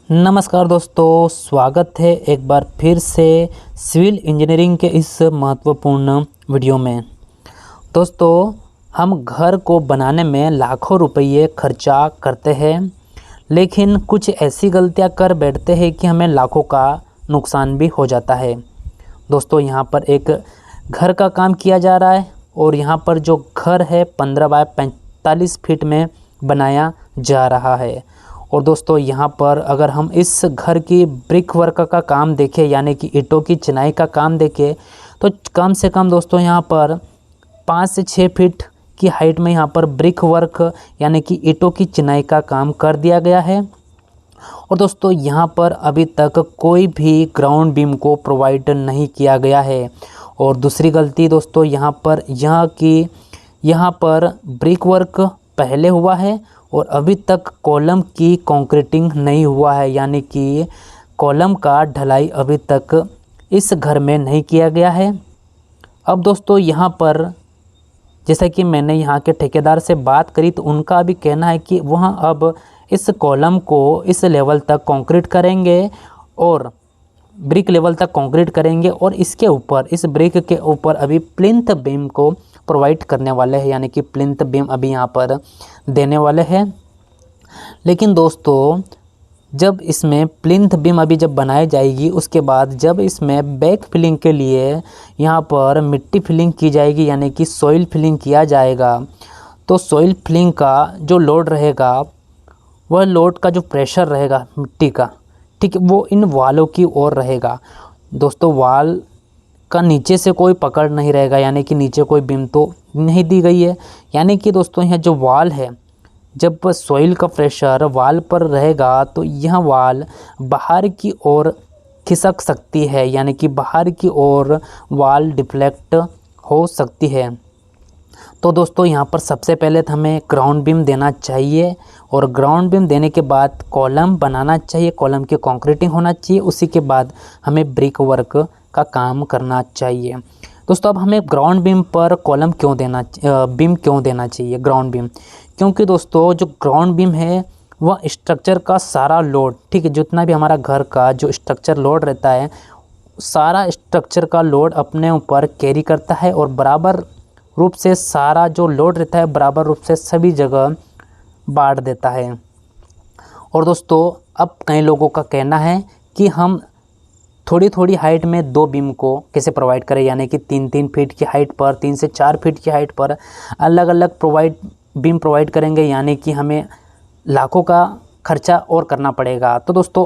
नमस्कार दोस्तों, स्वागत है एक बार फिर से सिविल इंजीनियरिंग के इस महत्वपूर्ण वीडियो में। दोस्तों, हम घर को बनाने में लाखों रुपये खर्चा करते हैं, लेकिन कुछ ऐसी गलतियां कर बैठते हैं कि हमें लाखों का नुकसान भी हो जाता है। दोस्तों, यहाँ पर एक घर का काम किया जा रहा है और यहाँ पर जो घर है 15 बाय 45 फीट में बनाया जा रहा है। और दोस्तों, यहाँ पर अगर हम इस घर की ब्रिक वर्क का काम देखें, यानी कि ईंटों की चिनाई का काम देखें, तो कम से कम दोस्तों यहाँ पर 5 से 6 फीट की हाइट में यहाँ पर ब्रिक वर्क यानी कि ईंटों की चिनाई का काम कर दिया गया है। और दोस्तों, यहाँ पर अभी तक कोई भी ग्राउंड बीम को प्रोवाइड नहीं किया गया है। और दूसरी गलती दोस्तों यहाँ पर यहाँ पर ब्रिक वर्क पहले हुआ है और अभी तक कॉलम की कंक्रीटिंग नहीं हुआ है, यानी कि कॉलम का ढलाई अभी तक इस घर में नहीं किया गया है। अब दोस्तों यहाँ पर जैसा कि मैंने यहाँ के ठेकेदार से बात करी, तो उनका भी कहना है कि वह अब इस कॉलम को इस लेवल तक कंक्रीट करेंगे और ब्रिक लेवल तक कंक्रीट करेंगे और इसके ऊपर, इस ब्रिक के ऊपर अभी प्लिंथ बीम को प्रोवाइड करने वाले हैं, यानी कि प्लिंथ बीम अभी यहाँ पर देने वाले हैं। लेकिन दोस्तों, जब इसमें प्लिंथ बीम अभी जब बनाई जाएगी, उसके बाद जब इसमें बैक फिलिंग के लिए यहाँ पर मिट्टी फिलिंग की जाएगी, यानी कि सॉइल फिलिंग किया जाएगा, तो सॉइल फिलिंग का जो लोड रहेगा, वह लोड का जो प्रेशर रहेगा मिट्टी का, ठीक है, वो इन वालों की ओर रहेगा। दोस्तों, वाल का नीचे से कोई पकड़ नहीं रहेगा, यानी कि नीचे कोई बीम तो नहीं दी गई है। यानी कि दोस्तों यह जो वाल है, जब सॉइल का प्रेशर वाल पर रहेगा तो यह वाल बाहर की ओर खिसक सकती है, यानी कि बाहर की ओर वाल डिफ्लेक्ट हो सकती है। तो दोस्तों यहाँ पर सबसे पहले तो हमें ग्राउंड बीम देना चाहिए और ग्राउंड बीम देने के बाद कॉलम बनाना चाहिए, कॉलम की कंक्रीटिंग होना चाहिए, उसी के बाद हमें ब्रिक वर्क का काम करना चाहिए। दोस्तों, अब हमें ग्राउंड बीम पर कॉलम बीम क्यों देना चाहिए ग्राउंड बीम? क्योंकि दोस्तों जो ग्राउंड बीम है वह स्ट्रक्चर का सारा लोड, ठीक है, जितना भी हमारा घर का जो स्ट्रक्चर लोड रहता है, सारा स्ट्रक्चर का लोड अपने ऊपर कैरी करता है और बराबर रूप से सारा जो लोड रहता है बराबर रूप से सभी जगह बांट देता है। और दोस्तों, अब कई लोगों का कहना है कि हम थोड़ी थोड़ी हाइट में 2 बीम को कैसे प्रोवाइड करें, यानी कि 3-3 फीट की हाइट पर, 3 से 4 फीट की हाइट पर अलग अलग बीम प्रोवाइड करेंगे, यानी कि हमें लाखों का खर्चा और करना पड़ेगा। तो दोस्तों,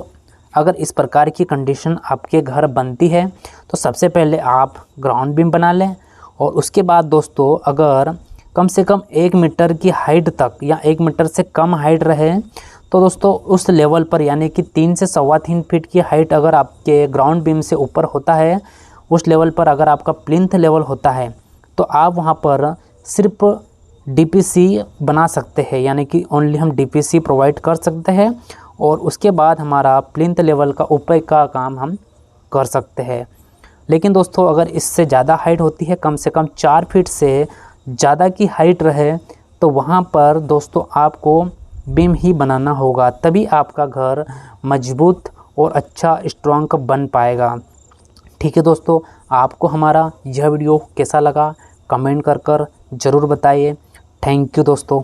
अगर इस प्रकार की कंडीशन आपके घर बनती है तो सबसे पहले आप ग्राउंड बीम बना लें और उसके बाद दोस्तों अगर कम से कम 1 मीटर की हाइट तक या 1 मीटर से कम हाइट रहे, तो दोस्तों उस लेवल पर, यानी कि 3 से 3.25 फीट की हाइट अगर आपके ग्राउंड बीम से ऊपर होता है, उस लेवल पर अगर आपका प्लिंथ लेवल होता है, तो आप वहां पर सिर्फ डीपीसी बना सकते हैं, यानी कि ओनली हम डीपीसी प्रोवाइड कर सकते हैं और उसके बाद हमारा प्लिंथ लेवल का ऊपर का काम हम कर सकते हैं। लेकिन दोस्तों, अगर इससे ज़्यादा हाइट होती है, कम से कम 4 फीट से ज़्यादा की हाइट रहे, तो वहाँ पर दोस्तों आपको बीम ही बनाना होगा, तभी आपका घर मजबूत और अच्छा स्ट्रॉन्ग बन पाएगा। ठीक है दोस्तों, आपको हमारा यह वीडियो कैसा लगा कमेंट कर ज़रूर बताइए। थैंक यू दोस्तों।